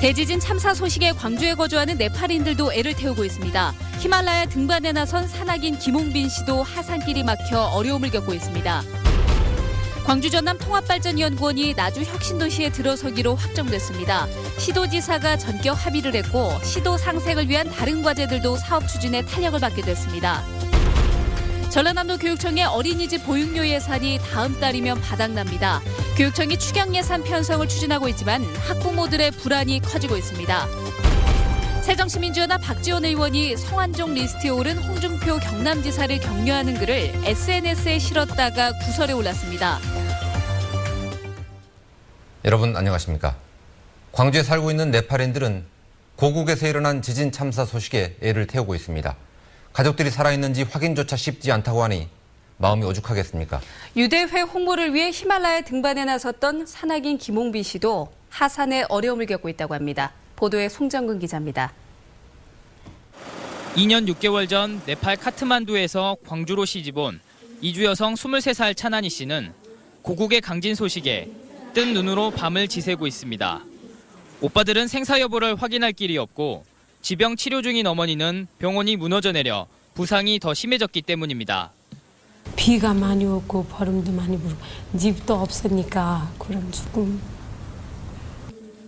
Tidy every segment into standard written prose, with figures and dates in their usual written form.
대지진 참사 소식에 광주에 거주하는 네팔인들도 애를 태우고 있습니다. 히말라야 등반에 나선 산악인 김홍빈 씨도 하산길이 막혀 어려움을 겪고 있습니다. 광주 전남 통합발전연구원이 나주 혁신도시에 들어서기로 확정됐습니다. 시도지사가 전격 합의를 했고 시도 상생을 위한 다른 과제들도 사업 추진에 탄력을 받게 됐습니다. 전라남도 교육청의 어린이집 보육료 예산이 다음 달이면 바닥납니다. 교육청이 추경 예산 편성을 추진하고 있지만 학부모들의 불안이 커지고 있습니다. 새정치민주연합 박지원 의원이 성완종 리스트에 오른 홍준표 경남지사를 격려하는 글을 SNS에 실었다가 구설에 올랐습니다. 여러분 안녕하십니까? 광주에 살고 있는 네팔인들은 고국에서 일어난 지진 참사 소식에 애를 태우고 있습니다. 가족들이 살아있는지 확인조차 쉽지 않다고 하니 마음이 오죽하겠습니까? 유대회 홍보를 위해 히말라야 등반에 나섰던 산악인 김홍빈 씨도 하산에 어려움을 겪고 있다고 합니다. 보도에 송정근 기자입니다. 2년 6개월 전 네팔 카트만두에서 광주로 시집온 이주 여성 23살 차나니 씨는 고국의 강진 소식에 뜬 눈으로 밤을 지새고 있습니다. 오빠들은 생사 여부를 확인할 길이 없고 지병 치료 중인 어머니는 병원이 무너져 내려 부상이 더 심해졌기 때문입니다. 비가 많이 오고 바람도 많이 불고 집도 없으니까 그럼 조금.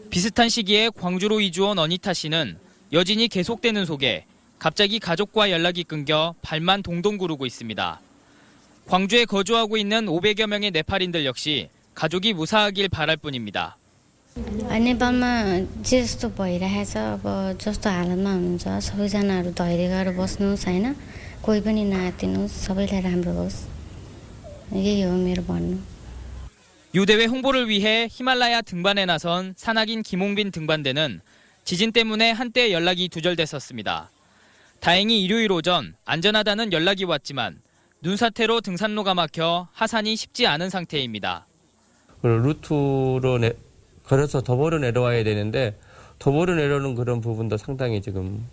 비슷한 시기에 광주로 이주온 어니타 씨는 여진이 계속되는 속에 갑자기 가족과 연락이 끊겨 발만 동동 구르고 있습니다. 광주에 거주하고 있는 500여 명의 네팔인들 역시 가족이 무사하길 바랄 뿐입니다. नेपालमा जे जस्तो भइरहेछ अब जस्तो हालतमा हुनुहुन्छ सबैजनाहरू धैर्य गरेर बस्नुहोस् हैन कोही पनि नआत्तिनुहोस् सबैलाई राम्रो होस् यही हो मेरो भन्नु. 유대회 홍보를 위해 히말라야 등반에 나선 산악인 김홍빈 등반대는 지진 때문에 한때 연락이 두절됐었습니다. 다행히 일요일 오전 안전하다는 연락이 왔지만 눈사태로 등산로가 막혀 하산이 쉽지 않은 상태입니다. 루트로 걸어서 더보로 내려와야 되는데 더보로 내려오는 그런 부분도 상당히 지금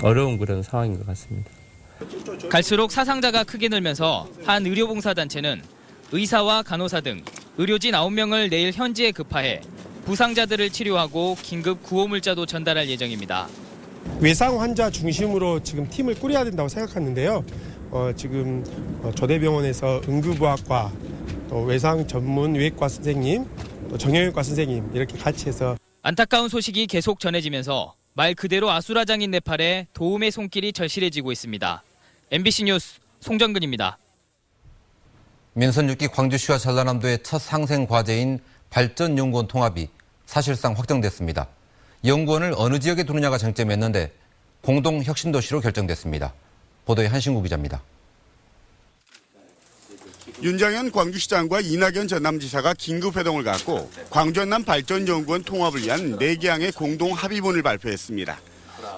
어려운 그런 상황인 것 같습니다. 갈수록 사상자가 크게 늘면서 한 의료봉사단체는 의사와 간호사 등 의료진 9명을 내일 현지에 급파해 부상자들을 치료하고 긴급 구호물자도 전달할 예정입니다. 외상 환자 중심으로 지금 팀을 꾸려야 된다고 생각하는데요. 지금 조대병원에서 응급의학과, 또 외상 전문 외과 선생님, 또 정형외과 선생님 이렇게 같이 해서 안타까운 소식이 계속 전해지면서 말 그대로 아수라장인 네팔에 도움의 손길이 절실해지고 있습니다. MBC 뉴스 송정근입니다. 민선 6기 광주시와 전라남도의 첫 상생 과제인 발전연구원 통합이 사실상 확정됐습니다. 연구원을 어느 지역에 두느냐가 쟁점이었는데 공동혁신도시로 결정됐습니다. 보도에 한신구 기자입니다. 윤장현 광주시장과 이낙연 전남지사가 긴급회동을 갖고 광주 전남 발전연구원 통합을 위한 4개항의 공동합의문을 발표했습니다.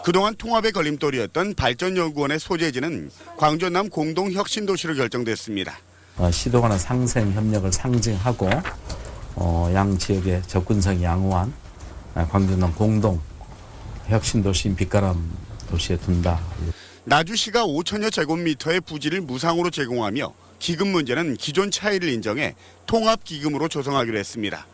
그동안 통합의 걸림돌이었던 발전연구원의 소재지는 광주 전남 공동혁신도시로 결정됐습니다. 시도 간의 상생 협력을 상징하고 양 지역의 접근성이 양호한 광주 전남 공동 혁신도시인 빛가람 도시에 둔다. 나주시가 5천여 제곱미터의 부지를 무상으로 제공하며 기금 문제는 기존 차이를 인정해 통합기금으로 조성하기로 했습니다.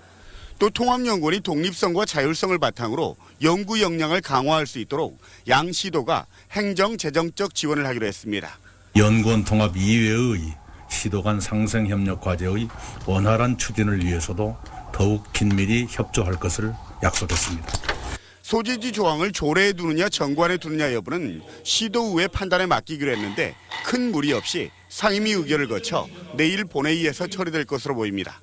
또 통합연구원이 독립성과 자율성을 바탕으로 연구 역량을 강화할 수 있도록 양 시도가 행정, 재정적 지원을 하기로 했습니다. 연구원 통합 이외의 시도 간 상생 협력 과제의 원활한 추진을 위해서도 더욱 긴밀히 협조할 것을 약속했습니다. 소재지 조항을 조례에 두느냐 정관에 두느냐 여부는 시도의회 판단에 맡기기로 했는데 큰 무리 없이 상임위 의결을 거쳐 내일 본회의에서 처리될 것으로 보입니다.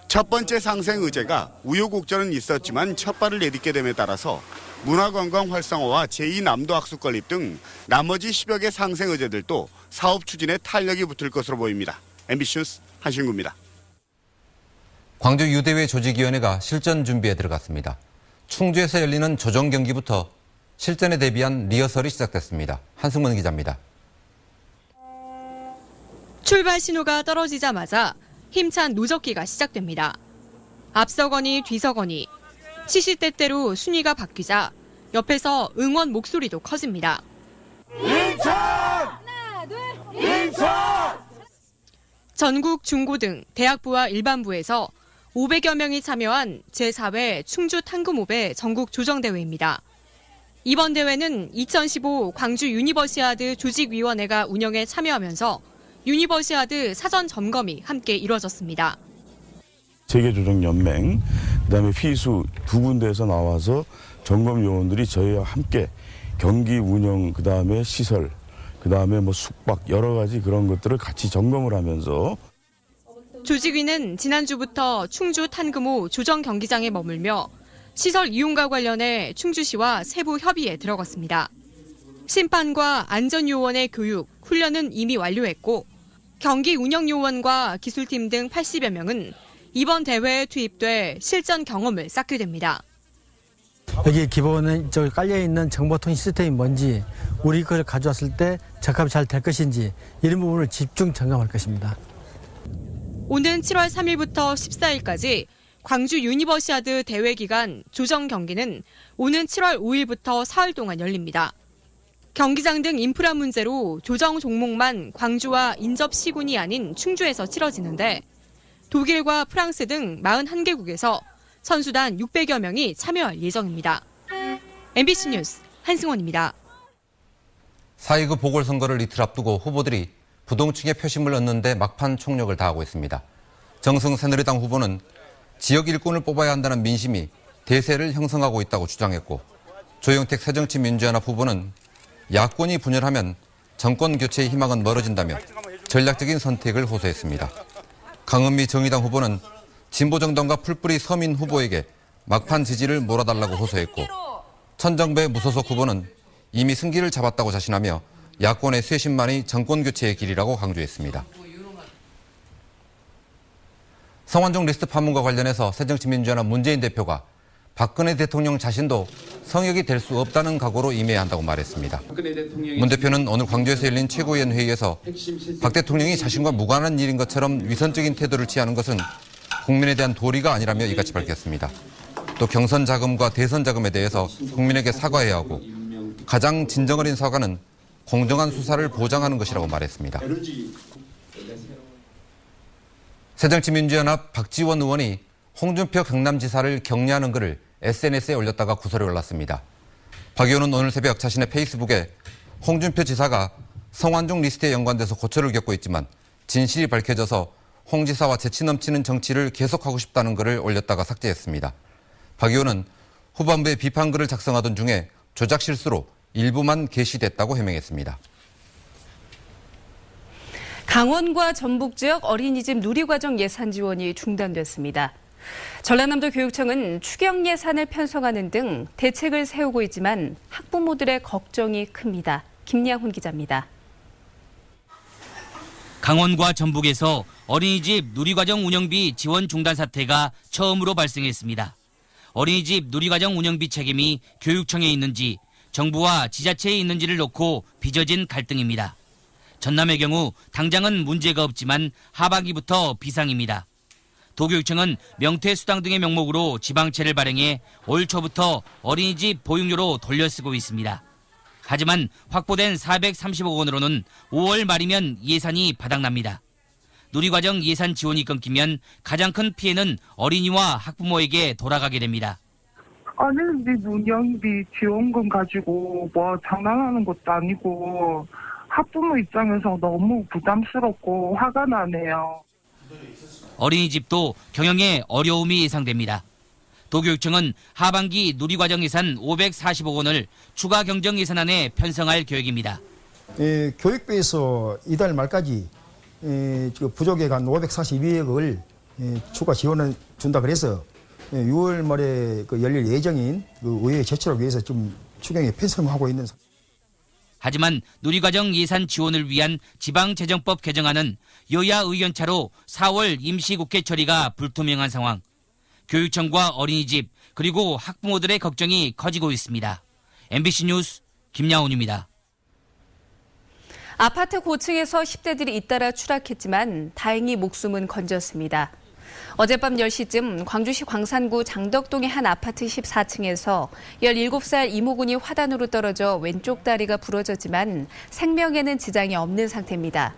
첫 번째 상생 의제가 우여곡절은 있었지만 첫 발을 내딛게 됨에 따라서 문화관광 활성화와 제2남도학습 건립 등 나머지 10여 개 상생 의제들도 사업 추진에 탄력이 붙을 것으로 보입니다. MBC 뉴스 한신구입니다. 광주 유대회 조직위원회가 실전 준비에 들어갔습니다. 충주에서 열리는 조정 경기부터 실전에 대비한 리허설이 시작됐습니다. 한승문 기자입니다. 출발 신호가 떨어지자마자 힘찬 노적기가 시작됩니다. 앞서거니 뒤서거니 시시때때로 순위가 바뀌자 옆에서 응원 목소리도 커집니다. 인천! 하나, 둘, 인천! 전국 중고등, 대학부와 일반부에서 500여 명이 참여한 제4회 충주 탕금호배 전국 조정대회입니다. 이번 대회는 2015 광주 유니버시아드 조직위원회가 운영에 참여하면서 유니버시아드 사전 점검이 함께 이루어졌습니다. 세계조정연맹, 그다음에 피수 두 군데에서 나와서 점검 요원들이 저희와 함께 경기 운영, 그다음에 시설, 그다음에 뭐 숙박 여러 가지 그런 것들을 같이 점검을 하면서 조직위는 지난주부터 충주 탄금호 조정 경기장에 머물며 시설 이용과 관련해 충주시와 세부 협의에 들어갔습니다. 심판과 안전요원의 교육, 훈련은 이미 완료했고 경기 운영요원과 기술팀 등 80여 명은 이번 대회에 투입돼 실전 경험을 쌓게 됩니다. 여기 기본에 깔려있는 정보통신 시스템이 뭔지, 우리 걸 가져왔을 때 적합이 잘 될 것인지 이런 부분을 집중 점검할 것입니다. 오는 7월 3일부터 14일까지 광주 유니버시아드 대회 기간 조정 경기는 오는 7월 5일부터 사흘 동안 열립니다. 경기장 등 인프라 문제로 조정 종목만 광주와 인접 시군이 아닌 충주에서 치러지는데 독일과 프랑스 등 41개국에서 선수단 600여 명이 참여할 예정입니다. MBC 뉴스 한승원입니다. 4.29 보궐선거를 이틀 앞두고 후보들이 부동층의 표심을 얻는데 막판 총력을 다하고 있습니다. 정승 새누리당 후보는 지역 일꾼을 뽑아야 한다는 민심이 대세를 형성하고 있다고 주장했고, 조영택 새정치민주연합 후보는 야권이 분열하면 정권 교체의 희망은 멀어진다며 전략적인 선택을 호소했습니다. 강은미 정의당 후보는 진보정당과 풀뿌리 서민 후보에게 막판 지지를 몰아달라고 호소했고, 천정배 무소속 후보는 이미 승기를 잡았다고 자신하며 야권의 쇄신만이 정권 교체의 길이라고 강조했습니다. 성완종 리스트 파문과 관련해서 새정치민주연합 문재인 대표가 박근혜 대통령 자신도 성역이 될 수 없다는 각오로 임해야 한다고 말했습니다. 문 대표는 오늘 광주에서 열린 최고위원 회의에서 박 대통령이 자신과 무관한 일인 것처럼 위선적인 태도를 취하는 것은 국민에 대한 도리가 아니라며 이같이 밝혔습니다. 또 경선 자금과 대선 자금에 대해서 국민에게 사과해야 하고 가장 진정 어린 사과는 공정한 수사를 보장하는 것이라고 말했습니다. 새정치민주연합 박지원 의원이 홍준표 경남지사를 격려하는 글을 SNS에 올렸다가 구설이 올랐습니다. 박 의원은 오늘 새벽 자신의 페이스북에 홍준표 지사가 성완종 리스트에 연관돼서 고초를 겪고 있지만 진실이 밝혀져서 홍 지사와 재치 넘치는 정치를 계속하고 싶다는 글을 올렸다가 삭제했습니다. 박 의원은 후반부에 비판글을 작성하던 중에 조작 실수로 일부만 게시됐다고 해명했습니다. 강원과 전북 지역 어린이집 누리과정 예산 지원이 중단됐습니다. 전라남도 교육청은 추경 예산을 편성하는 등 대책을 세우고 있지만 학부모들의 걱정이 큽니다. 김양훈 기자입니다. 강원과 전북에서 어린이집 누리과정 운영비 지원 중단 사태가 처음으로 발생했습니다. 어린이집 누리과정 운영비 책임이 교육청에 있는지 정부와 지자체에 있는지를 놓고 빚어진 갈등입니다. 전남의 경우 당장은 문제가 없지만 하반기부터 비상입니다. 도교육청은 명퇴수당 등의 명목으로 지방채를 발행해 올 초부터 어린이집 보육료로 돌려쓰고 있습니다. 하지만 확보된 430억 원으로는 5월 말이면 예산이 바닥납니다. 누리과정 예산 지원이 끊기면 가장 큰 피해는 어린이와 학부모에게 돌아가게 됩니다. 아니, 근데 운영비 지원금 가지고 뭐 장난하는 것도 아니고 학부모 입장에서 너무 부담스럽고 화가 나네요. 어린이집도 경영에 어려움이 예상됩니다. 도교육청은 하반기 누리과정 예산 540억 원을 추가 경정 예산안에 편성할 계획입니다. 교육부에서 이달 말까지 부족액 한 542억을 추가 지원을 준다 그래서 6월 말에 열릴 예정인 의회 제출을 위해서 좀 추경에 편성하고 있는 상황입니다. 하지만 누리과정 예산 지원을 위한 지방재정법 개정안은 여야 의견차로 4월 임시국회 처리가 불투명한 상황. 교육청과 어린이집 그리고 학부모들의 걱정이 커지고 있습니다. MBC 뉴스 김양훈입니다. 아파트 고층에서 10대들이 잇따라 추락했지만 다행히 목숨은 건졌습니다. 어젯밤 10시쯤 광주시 광산구 장덕동의 한 아파트 14층에서 17살 이모군이 화단으로 떨어져 왼쪽 다리가 부러졌지만 생명에는 지장이 없는 상태입니다.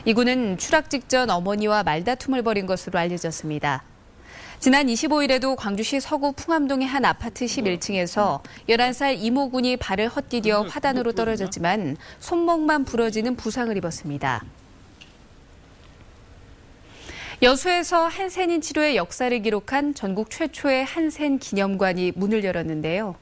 이 군은 추락 직전 어머니와 말다툼을 벌인 것으로 알려졌습니다. 지난 25일에도 광주시 서구 풍암동의 한 아파트 11층에서 11살 이모군이 발을 헛디뎌 화단으로 떨어졌지만 손목만 부러지는 부상을 입었습니다. 여수에서 한센인 치료의 역사를 기록한 전국 최초의 한센 기념관이 문을 열었는데요.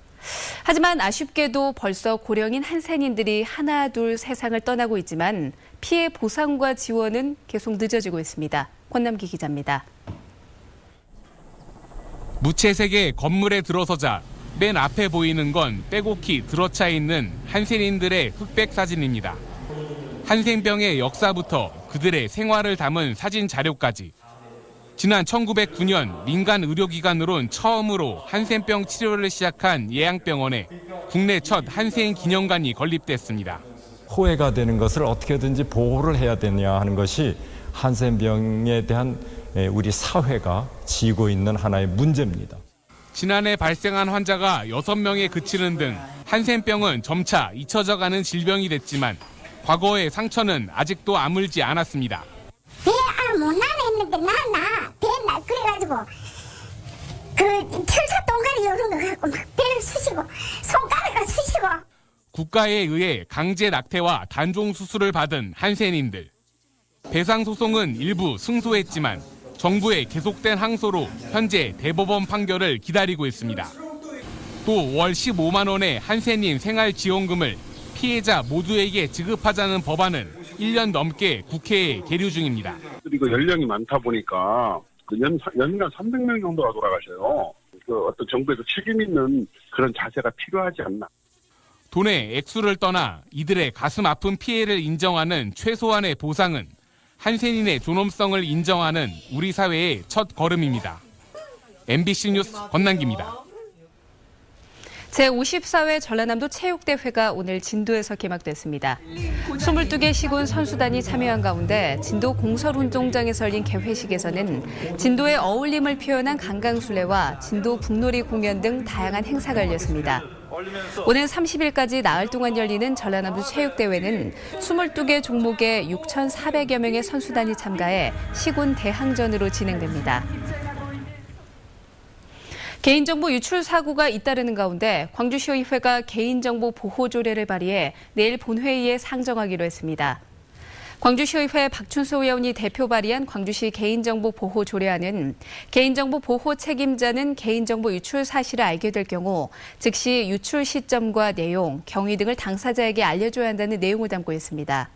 하지만 아쉽게도 벌써 고령인 한센인들이 하나 둘 세상을 떠나고 있지만 피해 보상과 지원은 계속 늦어지고 있습니다. 권남기 기자입니다. 무채색의 건물에 들어서자 맨 앞에 보이는 건 빼곡히 들어차 있는 한센인들의 흑백 사진입니다. 한센병의 역사부터 그들의 생활을 담은 사진 자료까지. 지난 1909년 민간 의료기관으론 처음으로 한센병 치료를 시작한 예양병원에 국내 첫 한센 기념관이 건립됐습니다. 호해가 되는 것을 어떻게든지 보호를 해야 되냐 하는 것이 한센병에 대한 우리 사회가 지고 있는 하나의 문제입니다. 지난해 발생한 환자가 6명에 그치는 등 한센병은 점차 잊혀져가는 질병이 됐지만 과거의 상처는 아직도 아물지 않았습니다. 배 못 나네 했는데 배날 그래가지고 그 철사 동가리 이런 거 갖고 막 배를 쑤시고 손가락을 쑤시고. 국가에 의해 강제 낙태와 단종 수술을 받은 한센인들. 배상 소송은 일부 승소했지만 정부의 계속된 항소로 현재 대법원 판결을 기다리고 있습니다. 또 월 15만 원의 한센인 생활지원금을 피해자 모두에게 지급하자는 법안은 1년 넘게 국회에 계류 중입니다. 그리고 연령이 많다 보니까 연간 300명 정도가 돌아가셔요. 어떤 정부에서 책임 있는 그런 자세가 필요하지 않나. 돈의 액수를 떠나 이들의 가슴 아픈 피해를 인정하는 최소한의 보상은 한센인의 존엄성을 인정하는 우리 사회의 첫 걸음입니다. MBC 뉴스 권남기입니다. 제54회 전라남도 체육대회가 오늘 진도에서 개막됐습니다. 22개 시군 선수단이 참여한 가운데 진도 공설운동장에서 열린 개회식에서는 진도의 어울림을 표현한 강강술래와 진도 북놀이 공연 등 다양한 행사가 열렸습니다. 오는 30일까지 나흘 동안 열리는 전라남도 체육대회는 22개 종목에 6,400여 명의 선수단이 참가해 시군 대항전으로 진행됩니다. 개인정보 유출 사고가 잇따르는 가운데 광주시의회가 개인정보 보호 조례를 발의해 내일 본회의에 상정하기로 했습니다. 광주시의회 박춘수 의원이 대표 발의한 광주시 개인정보 보호 조례안은 개인정보 보호 책임자는 개인정보 유출 사실을 알게 될 경우 즉시 유출 시점과 내용, 경위 등을 당사자에게 알려줘야 한다는 내용을 담고 있습니다.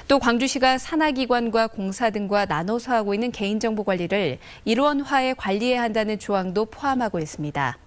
또 광주시가 산하기관과 공사 등과 나눠서 하고 있는 개인정보 관리를 일원화해 관리해야 한다는 조항도 포함하고 있습니다.